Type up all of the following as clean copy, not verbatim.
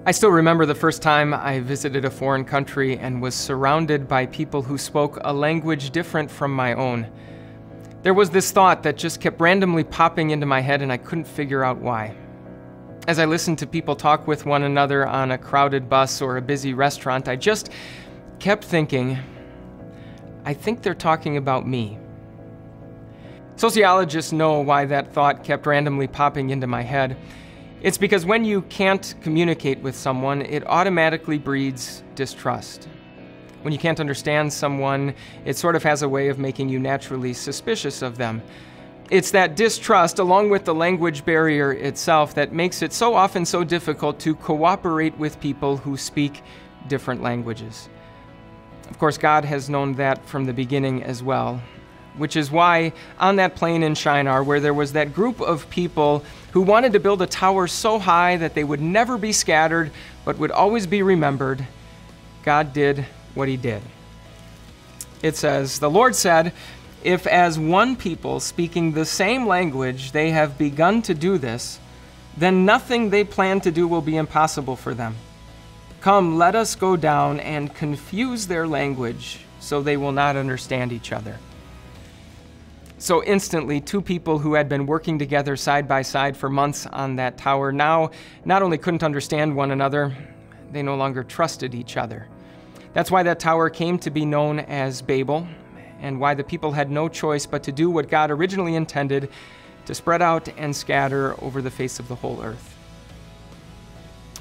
I still remember the first time I visited a foreign country and was surrounded by people who spoke a language different from my own. There was this thought that just kept randomly popping into my head and I couldn't figure out why. As I listened to people talk with one another on a crowded bus or a busy restaurant, I just kept thinking, I think they're talking about me. Sociologists know why that thought kept randomly popping into my head. It's because when you can't communicate with someone, it automatically breeds distrust. When you can't understand someone, it sort of has a way of making you naturally suspicious of them. It's that distrust, along with the language barrier itself, that makes it so often so difficult to cooperate with people who speak different languages. Of course, God has known that from the beginning as well, which is why on that plain in Shinar, where there was that group of people who wanted to build a tower so high that they would never be scattered, but would always be remembered, God did what he did. It says, "The Lord said, if as one people speaking the same language they have begun to do this, then nothing they plan to do will be impossible for them. Come, let us go down and confuse their language so they will not understand each other." So instantly, two people who had been working together side by side for months on that tower now not only couldn't understand one another, they no longer trusted each other. That's why that tower came to be known as Babel, and why the people had no choice but to do what God originally intended, to spread out and scatter over the face of the whole earth.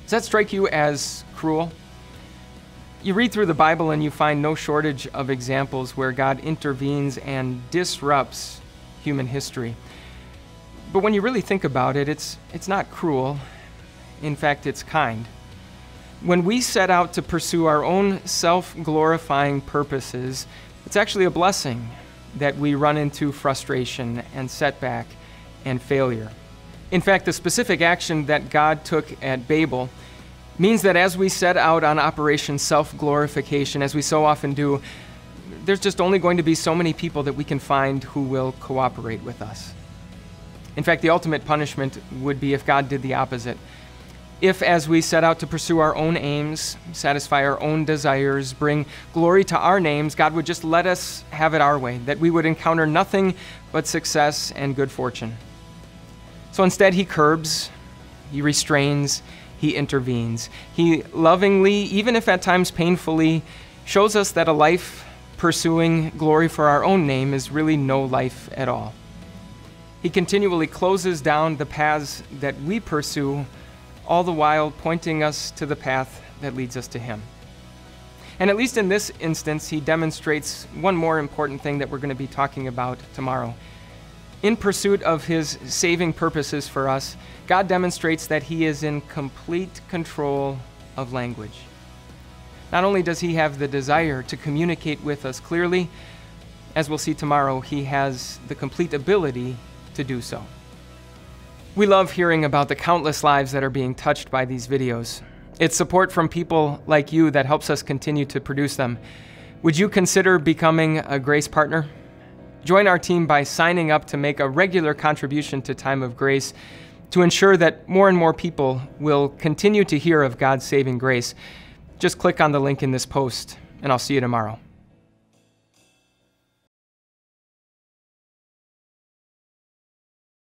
Does that strike you as cruel? You read through the Bible and you find no shortage of examples where God intervenes and disrupts human history. But when you really think about it, it's not cruel. In fact, it's kind. When we set out to pursue our own self-glorifying purposes, it's actually a blessing that we run into frustration and setback and failure. In fact, the specific action that God took at Babel means that as we set out on Operation Self-Glorification, as we so often do, there's just only going to be so many people that we can find who will cooperate with us. In fact, the ultimate punishment would be if God did the opposite. If, as we set out to pursue our own aims, satisfy our own desires, bring glory to our names, God would just let us have it our way, that we would encounter nothing but success and good fortune. So instead, he curbs, he restrains, he intervenes. He lovingly, even if at times painfully, shows us that a life pursuing glory for our own name is really no life at all. He continually closes down the paths that we pursue, all the while pointing us to the path that leads us to him. And at least in this instance, he demonstrates one more important thing that we're going to be talking about tomorrow. In pursuit of his saving purposes for us, God demonstrates that he is in complete control of language. Not only does he have the desire to communicate with us clearly, as we'll see tomorrow, he has the complete ability to do so. We love hearing about the countless lives that are being touched by these videos. It's support from people like you that helps us continue to produce them. Would you consider becoming a Grace Partner? Join our team by signing up to make a regular contribution to Time of Grace to ensure that more and more people will continue to hear of God's saving grace. Just click on the link in this post, and I'll see you tomorrow.